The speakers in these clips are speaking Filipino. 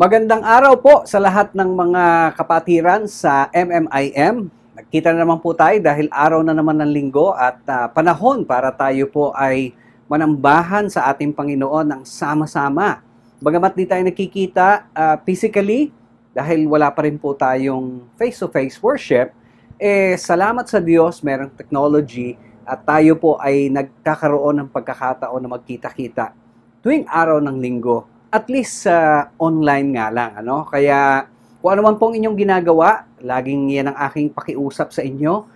Magandang araw po sa lahat ng mga kapatiran sa MMIM. Nagkita na naman po tayo dahil araw na naman ng linggo at panahon para tayo po ay manambahan sa ating Panginoon ng sama-sama. Bagamat di tayo nakikita physically dahil wala pa rin po tayong face-to-face worship, salamat sa Diyos, merong technology at tayo po ay nagkakaroon ng pagkakataon na magkita-kita tuwing araw ng linggo. At least online nga lang, ano? Kaya kung ano man pong inyong ginagawa, laging yan ang aking pakiusap sa inyo,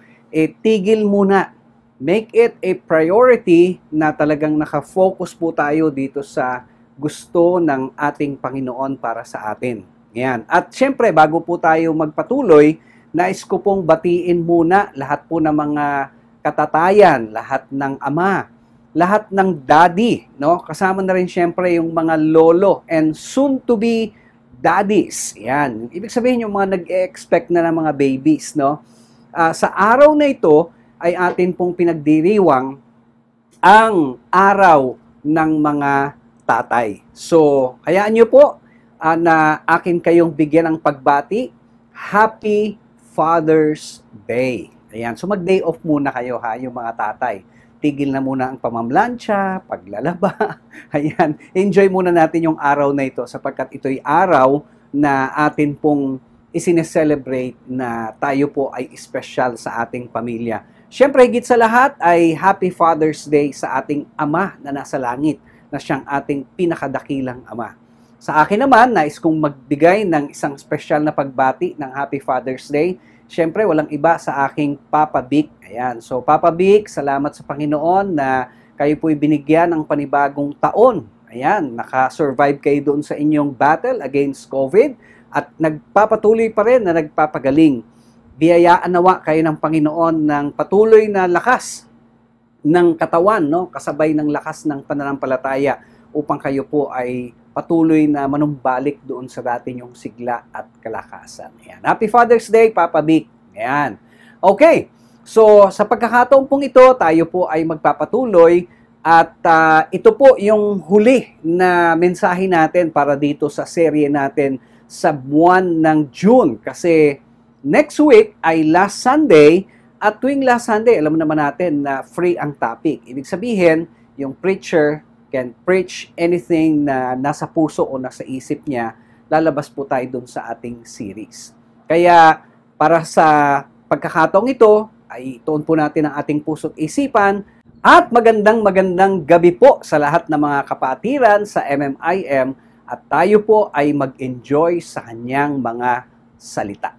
tigil muna. Make it a priority na talagang nakafocus po tayo dito sa gusto ng ating Panginoon para sa atin. Yan. At syempre, bago po tayo magpatuloy, nais ko pong batiin muna lahat po ng mga katatayan, lahat ng ama, lahat ng daddy, no? Kasama na rin syempre yung mga lolo and soon to be daddies. Yan. Ibig sabihin yung mga nag-expect na ng mga babies, no? Sa araw na ito ay atin pong pinagdiriwang ang araw ng mga tatay. So, hayaan niyo po na akin kayong bigyan ng pagbati. Happy Father's Day. Ayan. So, mag-day off muna kayo ha, yung mga tatay. Tigil na muna ang pamamlansya, paglalaba. Ayan, enjoy muna natin yung araw na ito sapagkat ito'y araw na atin pong isineselebrate na tayo po ay espesyal sa ating pamilya. Siyempre, higit sa lahat ay Happy Father's Day sa ating Ama na nasa langit, na siyang ating pinakadakilang Ama. Sa akin naman, nais kong magbigay ng isang espesyal na pagbati ng Happy Father's Day. Siyempre, walang iba sa aking Papa Vic. Ayan. So, Papa Vic, salamat sa Panginoon na kayo po'y binigyan ng panibagong taon. Ayan, nakasurvive kayo doon sa inyong battle against COVID at nagpapatuloy pa rin na nagpapagaling. Biyayaan nawa kayo ng Panginoon ng patuloy na lakas ng katawan, no? Kasabay ng lakas ng pananampalataya upang kayo po ay patuloy na manumbalik doon sa dati niyong sigla at kalakasan. Ayan. Happy Father's Day, Papa Vic. Ayan. Okay. So, sa pagkakataon pong ito, tayo po ay magpapatuloy at ito po yung huli na mensahe natin para dito sa serye natin sa buwan ng June. Kasi next week ay last Sunday at tuwing last Sunday, alam naman natin na free ang topic. Ibig sabihin, yung preacher can preach anything na nasa puso o nasa isip niya, lalabas po tayo dun sa ating series. Kaya para sa pagkakataong ito, ay tuon po natin ang ating puso't isipan at magandang gabi po sa lahat ng mga kapatiran sa MMIM at tayo po ay mag-enjoy sa kanyang mga salita.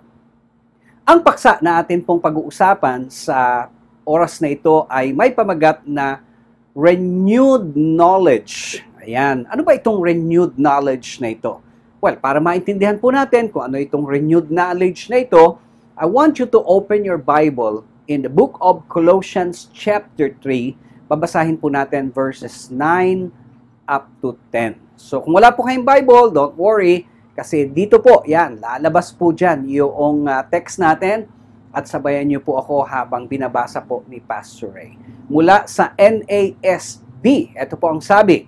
Ang paksa na atin pong pag-uusapan sa oras na ito ay may pamagat na renewed knowledge. Ayan. Ano ba itong renewed knowledge na ito? Well, para maintindihan po natin kung ano itong renewed knowledge na ito, I want you to open your Bible in the book of Colossians chapter 3. Babasahin po natin verses 9 up to 10. So, kung wala po kayong Bible, don't worry, kasi dito po, yan, lalabas po dyan yung text natin at sabayan niyo po ako habang binabasa po ni Pastor Ray. Mula sa NASB, ito po ang sabi,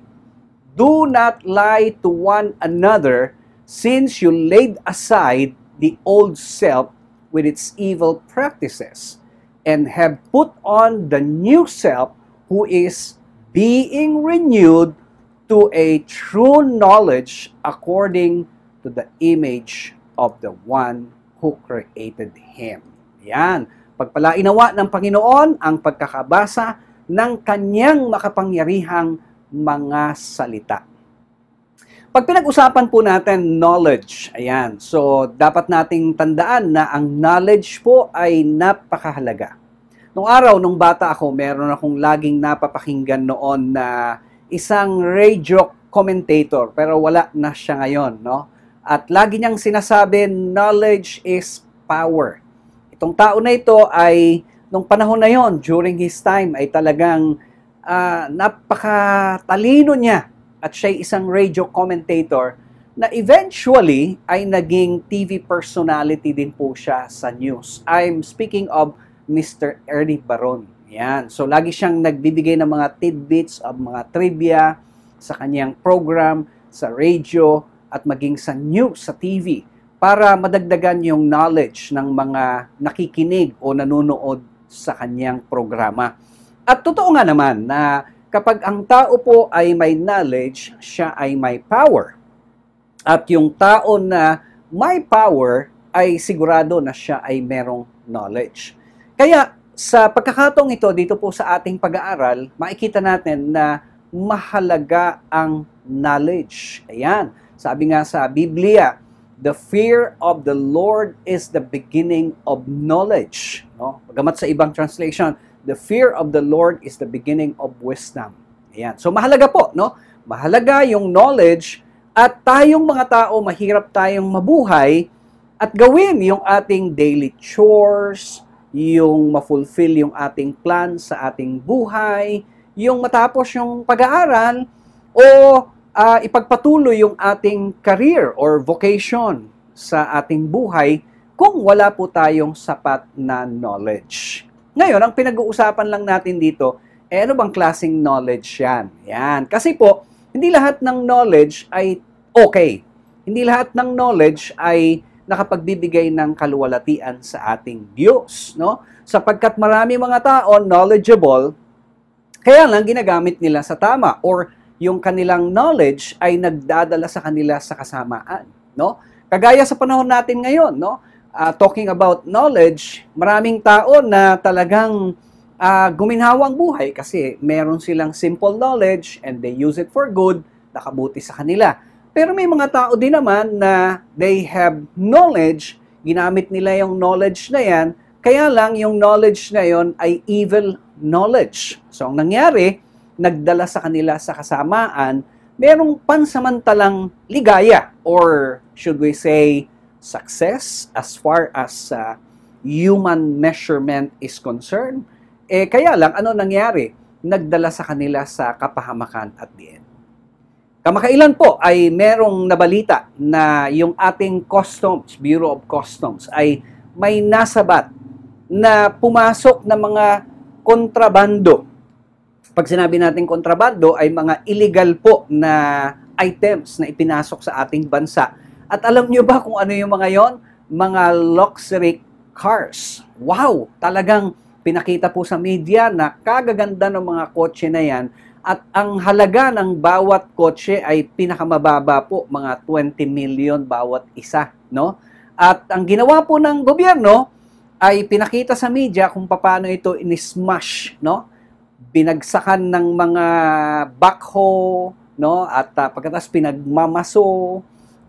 "Do not lie to one another since you laid aside the old self with its evil practices and have put on the new self who is being renewed to a true knowledge according to the image of the one who created him." Yan. Pagpalainawa ng Panginoon ang pagkakabasa ng kanyang makapangyarihang mga salita. Pag pinag-usapan po natin knowledge, ayan, so dapat nating tandaan na ang knowledge po ay napakahalaga. Nung araw, nung bata ako, meron akong laging napapakinggan noon na isang radio commentator, pero wala na siya ngayon, no? At lagi niyang sinasabi, knowledge is power. Itong tao na ito ay, nung panahon na yon, during his time, ay talagang napakatalino niya. At siya isang radio commentator na eventually ay naging TV personality din po siya sa news. I'm speaking of Mr. Ernie Baron. Yan. So, lagi siyang nagbibigay ng mga tidbits of mga trivia sa kanyang program, sa radio, at maging sa news, sa TV, para madagdagan yung knowledge ng mga nakikinig o nanonood sa kanyang programa. At totoo nga naman na kapag ang tao po ay may knowledge, siya ay may power. At yung tao na may power ay sigurado na siya ay merong knowledge. Kaya sa pagkakataong ito, dito po sa ating pag-aaral, makikita natin na mahalaga ang knowledge. Ayan, sabi nga sa Biblia, the fear of the Lord is the beginning of knowledge. No? Bagamat sa ibang translation, the fear of the Lord is the beginning of wisdom. Ayan. So mahalaga po, no? Mahalaga yung knowledge at tayong mga tao, mahirap tayong mabuhay at gawin yung ating daily chores, yung ma-fulfill yung ating plan sa ating buhay, yung matapos yung pag-aaral, o ipagpatuloy yung ating career or vocation sa ating buhay kung wala po tayong sapat na knowledge. Ngayon, ang pinag-uusapan lang natin dito, ano bang klaseng knowledge yan? Yan. Kasi po, hindi lahat ng knowledge ay okay. Hindi lahat ng knowledge ay nakapagbibigay ng kaluwalhatian sa ating Diyos, no? Sapagkat marami mga tao knowledgeable, kaya lang ginagamit nila sa tama, or yung kanilang knowledge ay nagdadala sa kanila sa kasamaan, no? Kagaya sa panahon natin ngayon, no? Talking about knowledge, maraming tao na talagang guminhawang buhay kasi meron silang simple knowledge and they use it for good, nakabuti sa kanila. Pero may mga tao din naman na they have knowledge, ginamit nila yung knowledge na yan, kaya lang yung knowledge na yon ay evil knowledge. So ang nangyari, nagdala sa kanila sa kasamaan, merong pansamantalang ligaya, or should we say, success as far as human measurement is concerned. Kaya lang, ano nangyari? Nagdala sa kanila sa kapahamakan at the end. Kamakailan po ay merong nabalita na yung ating Customs, Bureau of Customs, ay may nasabat na pumasok na mga kontrabando. Pag sinabi natin kontrabando, ay mga illegal po na items na ipinasok sa ating bansa. At alam nyo ba kung ano yung mga yon? Mga luxury cars. Wow! Talagang pinakita po sa media na kagaganda ng mga kotse na yan. At ang halaga ng bawat kotse ay pinakamababa po, mga 20 million bawat isa, no? At ang ginawa po ng gobyerno ay pinakita sa media kung paano ito in-smash, no? Binagsakan ng mga backhoe, no? At pagkatapos pinagmamaso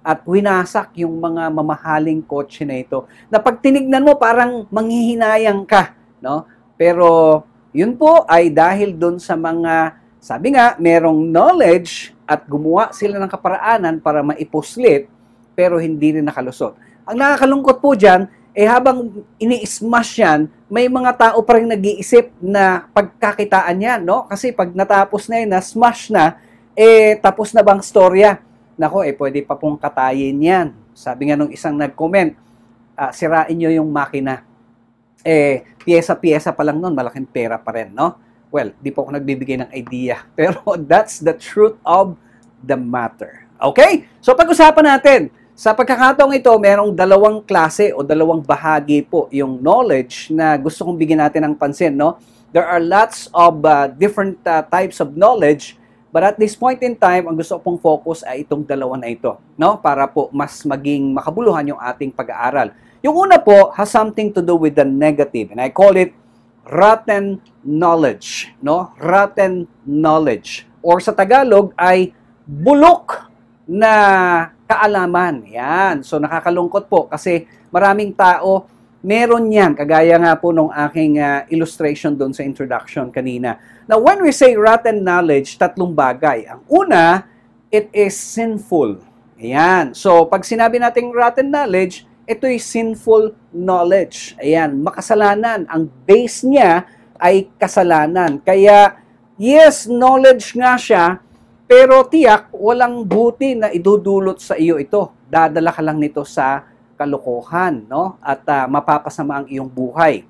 at winasak yung mga mamahaling kotse na ito. Na pag tinignan mo parang manghihinayang ka, no? Pero yun po ay dahil doon sa mga, sabi nga, merong knowledge at gumawa sila ng kaparaanan para maipuslit, pero hindi rin nakalusot. Ang nakakalungkot po dyan, habang ini-smash yan, may mga tao pa rin nag-iisip na pagkakitaan yan, no? Kasi pag natapos na yun, na-smash na, tapos na bang storya? Nako, pwede pa pong katayin yan. Sabi nga nung isang nag-comment, sirain nyo yung makina. Piyesa-piyesa pa lang nun, malaking pera pa rin, no? Well, di po ako nagbibigay ng idea. Pero that's the truth of the matter. Okay? So pag-usapan natin, sa pagkakataong ito, merong dalawang klase o dalawang bahagi po yung knowledge na gusto kong bigyan natin ng pansin, no? There are lots of different types of knowledge, but at this point in time, ang gusto kong focus ay itong dalawa na ito, no? Para po mas maging makabuluhan yung ating pag-aaral. Yung una po has something to do with the negative, and I call it rotten knowledge, no? Rotten knowledge. Or sa Tagalog ay bulok na kaalaman. Yan. So nakakalungkot po kasi maraming tao meron yan. Kagaya nga po nung aking illustration doon sa introduction kanina. Now, when we say rotten knowledge, tatlong bagay. Ang una, it is sinful. Ayan. So pag sinabi nating rotten knowledge, ito'y sinful knowledge. Ayan, makasalanan. Ang base niya ay kasalanan. Kaya, yes, knowledge nga siya, pero tiyak, walang buti na idudulot sa iyo ito. Dadala ka lang nito sa kalokohan, no? At mapapasama ang iyong buhay.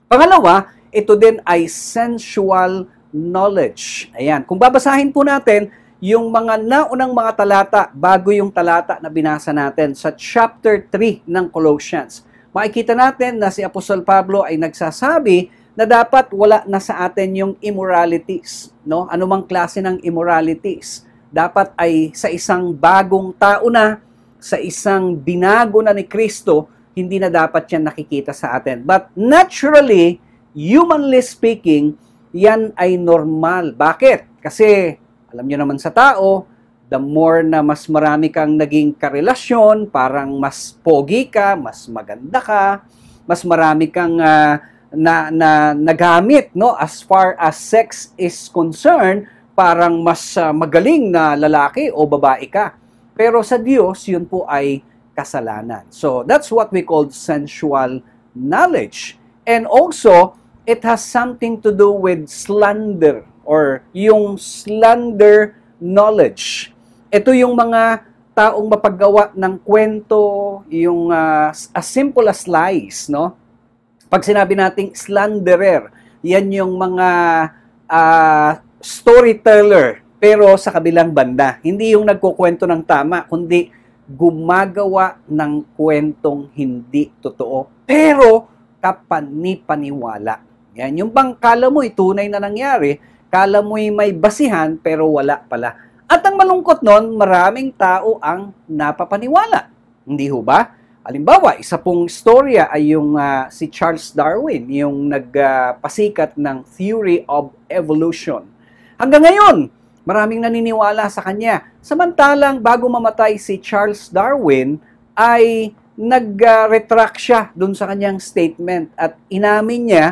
Pangalawa, ito din ay sensual knowledge. Ayan, kung babasahin po natin, yung mga naunang mga talata bago yung talata na binasa natin sa chapter 3 ng Colossians. Makikita natin na si Apostol Pablo ay nagsasabi na dapat wala na sa atin yung immoralities, no? Anumang klase ng immoralities. Dapat ay sa isang bagong tao na, sa isang binago na ni Kristo, hindi na dapat yan nakikita sa atin. But naturally, humanly speaking, yan ay normal. Bakit? Kasi, alam nyo naman sa tao, the more na mas marami kang naging karelasyon, parang mas pogi ka, mas maganda ka, mas marami kang nagamit, no? As far as sex is concerned, parang mas magaling na lalaki o babae ka. Pero sa Diyos, yun po ay kasalanan. So, that's what we call sensual knowledge. And also, it has something to do with slander or yung slander knowledge. Ito yung mga taong mapaggawa ng kwento, yung as simple as lies, no? Pag sinabi nating slanderer, yan yung mga storyteller, pero sa kabilang banda. Hindi yung nagkukwento ng tama, kundi gumagawa ng kwentong hindi totoo, pero kapani-paniwala. Yan, yung bang kala mo'y tunay na nangyari, kala mo'y may basihan, pero wala pala. At ang malungkot nun, maraming tao ang napapaniwala. Hindi ho ba? Halimbawa, isa pong storya ay yung si Charles Darwin, yung nagpasikat ng theory of evolution. Hanggang ngayon, maraming naniniwala sa kanya. Samantalang bago mamatay si Charles Darwin, ay nag-retract siya dun sa kanyang statement at inamin niya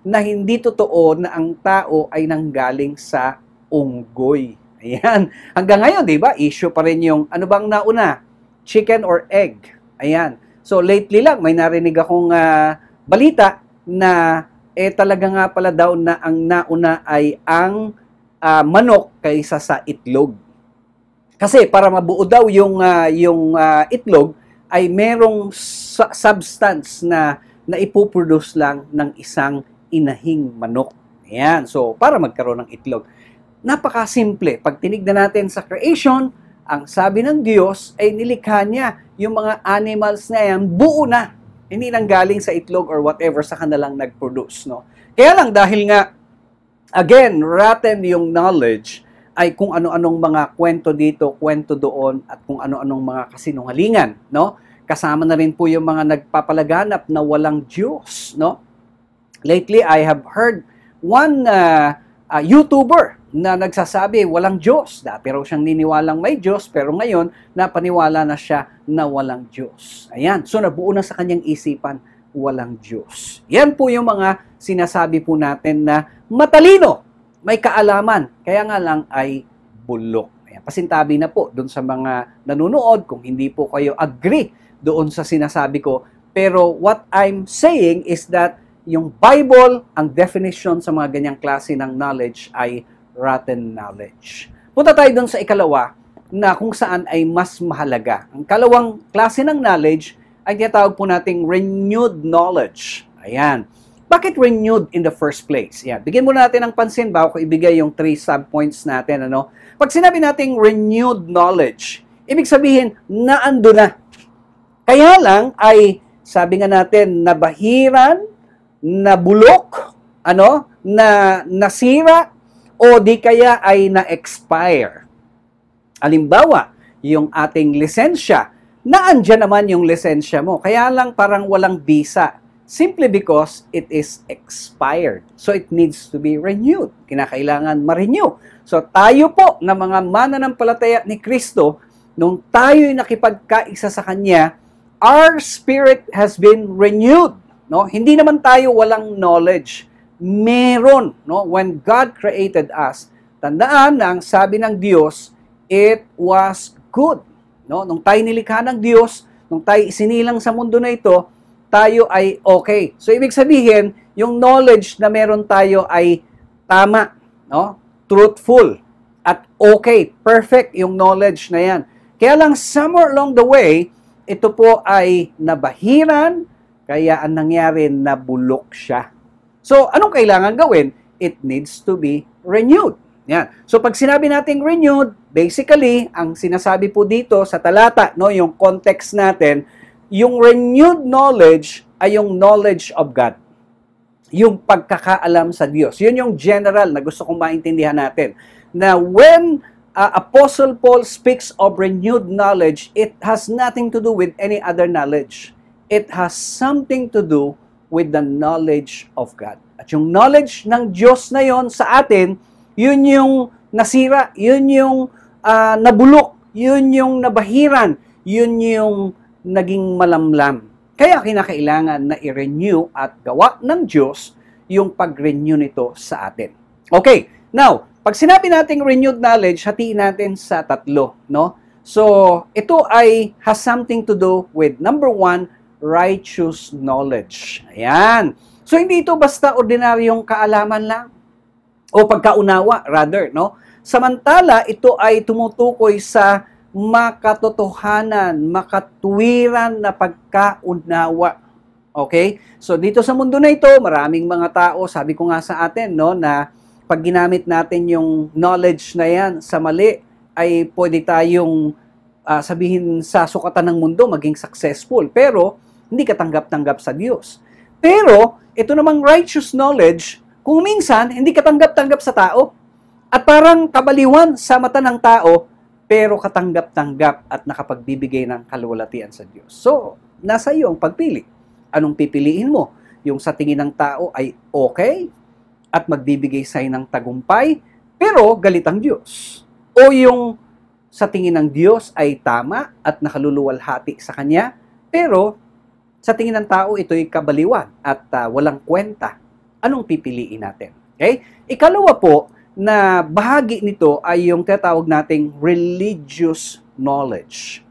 na hindi totoo na ang tao ay nanggaling sa unggoy. Ayan. Hanggang ngayon, di ba, issue pa rin yung ano bang nauna? Chicken or egg? Ayan. So, lately lang, may narinig akong balita na talaga nga pala daw na ang nauna ay ang manok kaysa sa itlog. Kasi para mabuo daw yung itlog, ay merong substance na ipoproduce lang ng isang inahing manok. Ayan. So, para magkaroon ng itlog. Napakasimple. Pag tinignan natin sa creation, ang sabi ng Diyos ay nilikha niya yung mga animals na yan, buo na. Hindi nang galing sa itlog or whatever sa kanilang nag-produce. No? Kaya lang dahil nga, again, rotten yung knowledge ay kung ano-anong mga kwento dito, kwento doon, at kung ano-anong mga kasinungalingan. No? Kasama na rin po yung mga nagpapalaganap na walang Diyos. No? Lately, I have heard one YouTuber na nagsasabi walang Diyos. Dati raw siyang niniwalang may Diyos, pero ngayon napaniwala na siya na walang Diyos. Ayan, so nabuo na sa kanyang isipan, walang Diyos. Yan po yung mga sinasabi po natin na matalino, may kaalaman, kaya nga lang ay bulok. Ayan, pasintabi na po doon sa mga nanunood kung hindi po kayo agree doon sa sinasabi ko. Pero what I'm saying is that yung Bible, ang definition sa mga ganyang klase ng knowledge ay rotten knowledge. Punta tayo dun sa ikalawa na kung saan ay mas mahalaga. Ang kalawang klase ng knowledge ay tinatawag po nating renewed knowledge. Ayan. Bakit renewed in the first place? Ayan. Bigyan muna natin ng pansin bago ko ibigay yung 3 subpoints natin. Ano? Pag sinabi nating renewed knowledge, ibig sabihin naando na. Kaya lang ay sabi nga natin nabahiran, nabulok, nasira, o di kaya ay na-expire. Halimbawa, yung ating lisensya, naandyan naman yung lisensya mo, kaya lang parang walang visa. Simply because it is expired. So it needs to be renewed. Kinakailangan ma-renew. So tayo po na mga mananampalataya ni Kristo, nung tayo'y nakipagkaisa sa Kanya, our spirit has been renewed. No? Hindi naman tayo walang knowledge. Meron, no? When God created us, tandaan na ang sabi ng Diyos, it was good. No? Nung tayo nilikha ng Diyos, nung tayo isinilang sa mundo na ito, tayo ay okay. So, ibig sabihin, yung knowledge na meron tayo ay tama, no? Truthful, at okay, perfect yung knowledge na yan. Kaya lang, somewhere along the way, ito po ay nabahiran, kaya ang nangyari, nabulok siya. So, anong kailangan gawin? It needs to be renewed. Yan. So pag sinabi nating renewed, basically, ang sinasabi po dito sa talata, no, yung context natin, yung renewed knowledge ay yung knowledge of God. Yung pagkakaalam sa Diyos. Yun yung general na gusto kong maintindihan natin. Na when Apostle Paul speaks of renewed knowledge, it has nothing to do with any other knowledge. It has something to do with the knowledge of God. At yung knowledge ng Diyos na yon sa atin, yun yung nasira, yun yung nabulok, yun yung nabahiran, yun yung naging malamlam. Kaya kinakailangan na i-renew at gawa ng Diyos yung pag-renew nito sa atin. Okay, now, pag sinabi nating renewed knowledge, hatiin natin sa tatlo, no? So, ito ay has something to do with number 1, righteous knowledge. Ayan. So, hindi ito basta ordinaryong kaalaman lang o pagkaunawa, rather, no? Samantala, ito ay tumutukoy sa makatotohanan, makatuwiran na pagkaunawa. Okay? So, dito sa mundo na ito, maraming mga tao, sabi ko nga sa atin, no, na pag ginamit natin yung knowledge na yan sa mali, ay pwede tayong sabihin sa sukatan ng mundo, maging successful. Pero, hindi katanggap-tanggap sa Diyos. Pero, ito namang righteous knowledge, kung minsan, hindi katanggap-tanggap sa tao. At parang kabaliwan sa mata ng tao, pero katanggap-tanggap at nakapagbibigay ng kaluwalhatian sa Diyos. So, nasa iyo ang pagpili. Anong pipiliin mo? Yung sa tingin ng tao ay okay at magbibigay sa'yo ng tagumpay, pero galit ang Diyos. O yung sa tingin ng Diyos ay tama at nakaluluwalhati sa Kanya, pero sa tingin ng tao ito'y kabaliwan at walang kwenta. Anong pipiliin natin? Okay? Ikalawa po na bahagi nito ay yung tinatawag nating religious knowledge.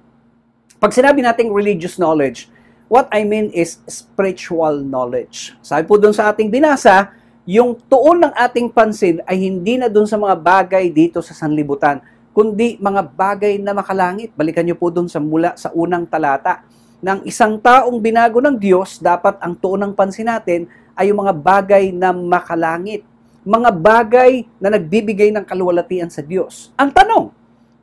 Pag sinabi nating religious knowledge, what I mean is spiritual knowledge. Sabi po doon sa ating binasa, yung tuon ng ating pansin ay hindi na doon sa mga bagay dito sa sanlibutan, kundi mga bagay na makalangit. Balikan niyo po doon sa mula sa unang talata. Ng isang taong binago ng Diyos, dapat ang tuon ng pansin natin ay yung mga bagay na makalangit. Mga bagay na nagbibigay ng kaluwalhatian sa Diyos. Ang tanong,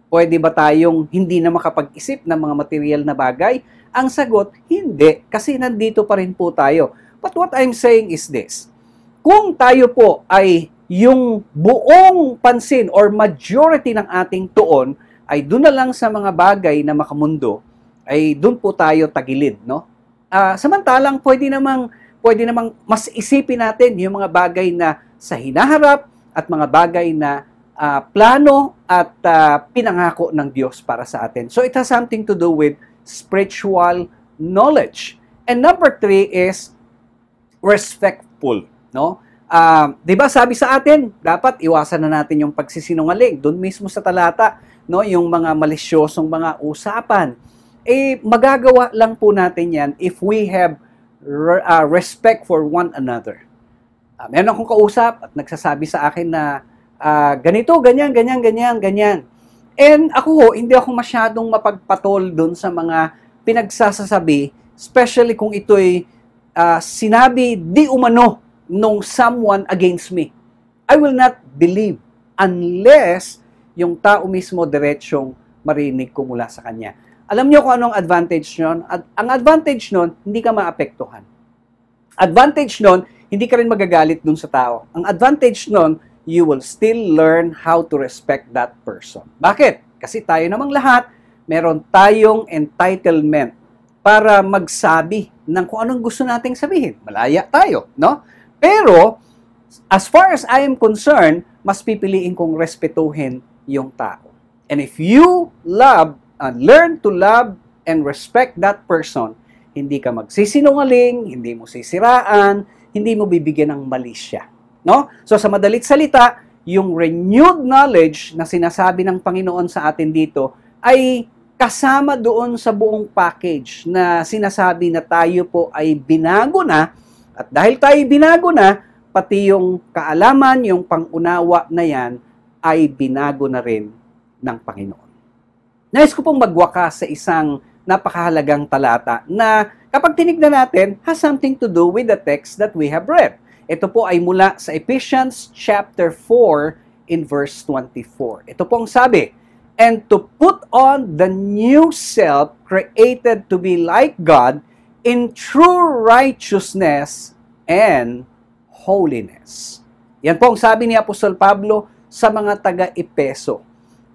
pwede ba tayong hindi na makapag-isip ng mga material na bagay? Ang sagot, hindi, kasi nandito pa rin po tayo. But what I'm saying is this, kung tayo po ay yung buong pansin or majority ng ating tuon ay doon na lang sa mga bagay na makamundo, ay doon po tayo tagilid, no? Samantalang pwede namang mas isipin natin yung mga bagay na sa hinaharap at mga bagay na plano at pinangako ng Diyos para sa atin. So it has something to do with spiritual knowledge. And number 3 is respectful, no? 'Di ba sabi sa atin, dapat iwasan na natin yung pagsisinungaling. Doon mismo sa talata, no, yung mga malisyosong mga usapan. Magagawa lang po natin 'yan if we have respect for one another. Meron akong kausap at nagsasabi sa akin na ganito, ganyan. And ako hindi ako masyadong mapagpatol doon sa mga pinagsasasabi, especially kung ito'y sinabi di umano nung someone against me. I will not believe unless yung tao mismo diretsyong marinig ko mula sa kanya. Alam niyo kung anong advantage nun? Ang advantage nun, hindi ka maapektuhan. Advantage nun, hindi ka rin magagalit dun sa tao. Ang advantage nun, you will still learn how to respect that person. Bakit? Kasi tayo namang lahat, meron tayong entitlement para magsabi ng kung anong gusto nating sabihin. Malaya tayo, no? Pero, as far as I am concerned, mas pipiliin kong respetuhin yung tao. And if you learn to love and respect that person, hindi ka magsisinungaling, hindi mo sisiraan, hindi mo bibigyan ng mali siya. No? So sa madalit salita, yung renewed knowledge na sinasabi ng Panginoon sa atin dito ay kasama doon sa buong package na sinasabi na tayo po ay binago na, at dahil tayo binago na, pati yung kaalaman, yung pangunawa na yan ay binago na rin ng Panginoon. Nais ko pong magwakas sa isang napakahalagang talata na kapag tinignan natin, has something to do with the text that we have read. Ito po ay mula sa Ephesians chapter 4 in verse 24. Ito pong sabi, and to put on the new self created to be like God in true righteousness and holiness. Yan po ang sabi ni Apostol Pablo sa mga taga-Epeso.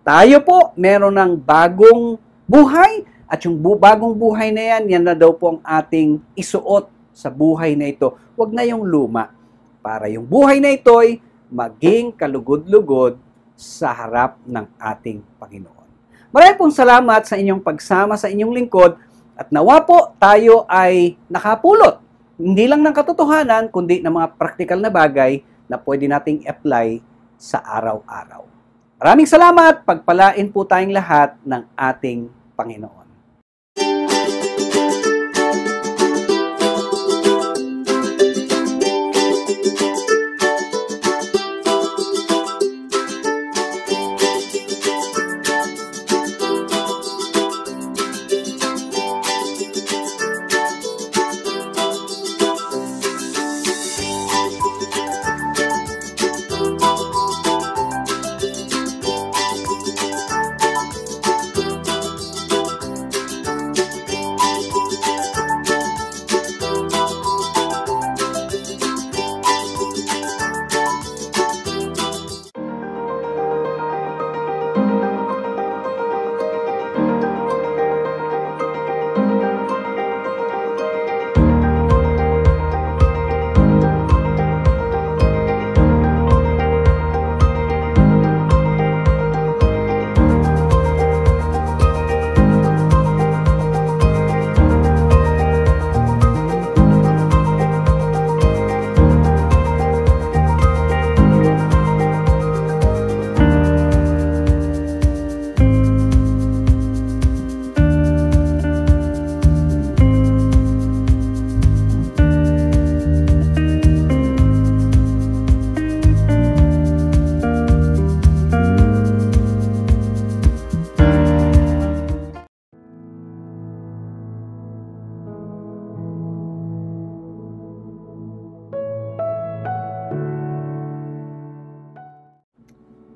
Tayo po, meron ng bagong buhay, at yung bagong buhay na yan, yan na daw po ang ating isuot sa buhay na ito. Huwag na yung luma, para yung buhay na ito'y maging kalugod-lugod sa harap ng ating Panginoon. Maraming pong salamat sa inyong pagsama sa inyong lingkod, at nawa po tayo ay nakapulot, hindi lang ng katotohanan, kundi ng mga praktikal na bagay na pwede nating apply sa araw-araw. Maraming salamat, pagpalain po tayong lahat ng ating Panginoon.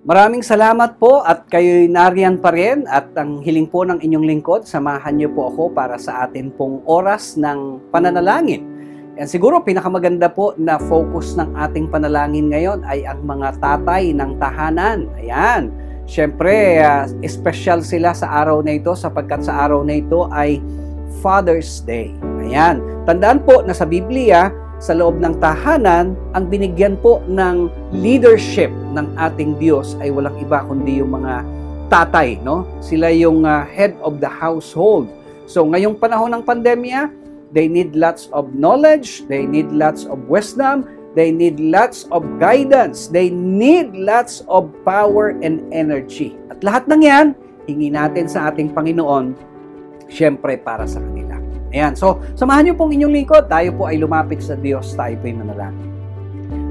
Maraming salamat po at kayo'y nariyan pa rin at ang hiling po ng inyong lingkod, samahan niyo po ako para sa atin pong oras ng pananalangin. Yan siguro pinakamaganda po na focus ng ating panalangin ngayon ay ang mga tatay ng tahanan. Ayan, syempre special sila sa araw na ito sapagkat sa araw na ito ay Father's Day. Ayan, tandaan po na sa Biblia, sa loob ng tahanan, ang binigyan po ng leadership ng ating Diyos ay walang iba kundi yung mga tatay, no? Sila yung head of the household. So ngayong panahon ng pandemya, they need lots of knowledge, they need lots of wisdom, they need lots of guidance, they need lots of power and energy. At lahat ng yan, hingi natin sa ating Panginoon, syempre para sa kanila. Ayan, so samahan niyo pong inyong lingkod, tayo po ay lumapit sa Diyos, tayo po ay manalangin.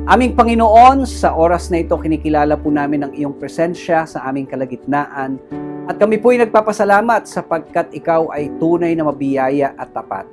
Aming Panginoon, sa oras na ito, kinikilala po namin ang iyong presensya sa aming kalagitnaan at kami po ay nagpapasalamat sapagkat ikaw ay tunay na mabiyaya at tapat.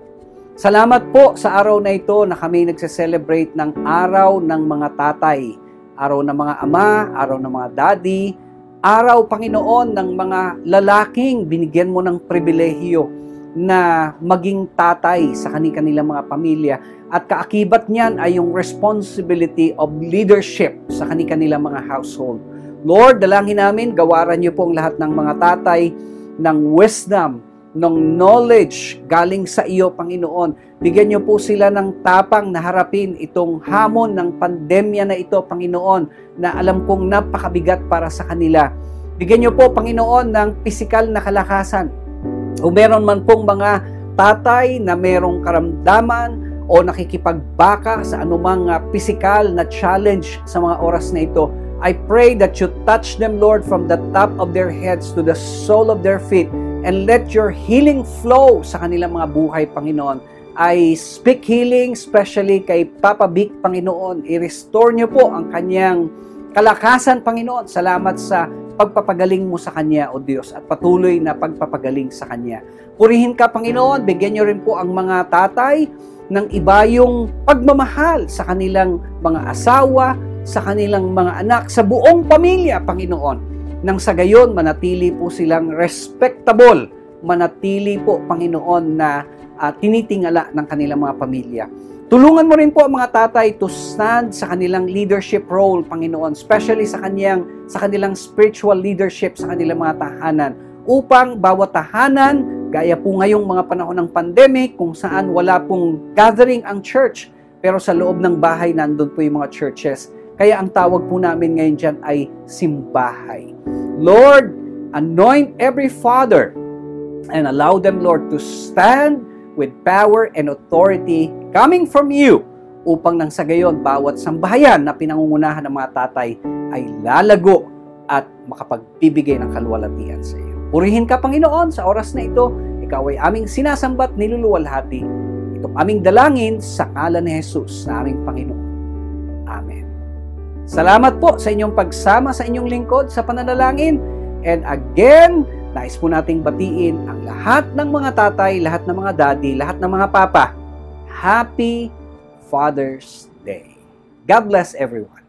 Salamat po sa araw na ito na kami nagse-celebrate ng araw ng mga tatay, araw ng mga ama, araw ng mga daddy, araw, Panginoon, ng mga lalaking binigyan mo ng pribilehiyo na maging tatay sa kanilang mga pamilya at kaakibat niyan ay yung responsibility of leadership sa kanilang mga household. Lord, dalangin namin, gawaran niyo po ang lahat ng mga tatay ng wisdom, ng knowledge galing sa iyo, Panginoon. Bigyan niyo po sila ng tapang na harapin itong hamon ng pandemya na ito, Panginoon, na alam kong napakabigat para sa kanila. Bigyan niyo po, Panginoon, ng pisikal na kalakasan. O meron man pong mga tatay na merong karamdaman o nakikipagbaka sa anumang physical na challenge sa mga oras na ito, I pray that you touch them, Lord, from the top of their heads to the sole of their feet and let your healing flow sa kanilang mga buhay, Panginoon. I speak healing, especially kay Papa Vic, Panginoon. I-restore niyo po ang kanyang kalakasan, Panginoon. Salamat sa pagpapagaling mo sa kanya, O Diyos, at patuloy na pagpapagaling sa kanya. Purihin ka, Panginoon, bigyan niyo rin po ang mga tatay ng iba yung pagmamahal sa kanilang mga asawa, sa kanilang mga anak, sa buong pamilya, Panginoon. Nang sa gayon, manatili po silang respectable, manatili po, Panginoon, na tinitingala ng kanilang mga pamilya. Tulungan mo rin po ang mga tatay to stand sa kanilang leadership role, Panginoon, especially sa kanilang spiritual leadership sa kanilang mga tahanan, upang bawat tahanan, gaya po ngayong mga panahon ng pandemic, kung saan wala pong gathering ang church, pero sa loob ng bahay nandun po yung mga churches. Kaya ang tawag po namin ngayon dyan ay simbahay. Lord, anoint every father and allow them, Lord, to stand with power and authority coming from you, upang nang sa gayon, bawat sambahayan na pinangungunahan ng mga tatay ay lalago at makapagbibigay ng kalwalatian sa iyo. Purihin ka, Panginoon, sa oras na ito. Ikaw ay aming sinasambat, niluluwalhati. Itong aming dalangin sa ngalan ni Jesus, na aming Panginoon. Amen. Salamat po sa inyong pagsama sa inyong lingkod sa pananalangin. And again, nais po nating batiin ang lahat ng mga tatay, lahat ng mga daddy, lahat ng mga papa. Happy Father's Day. God bless everyone.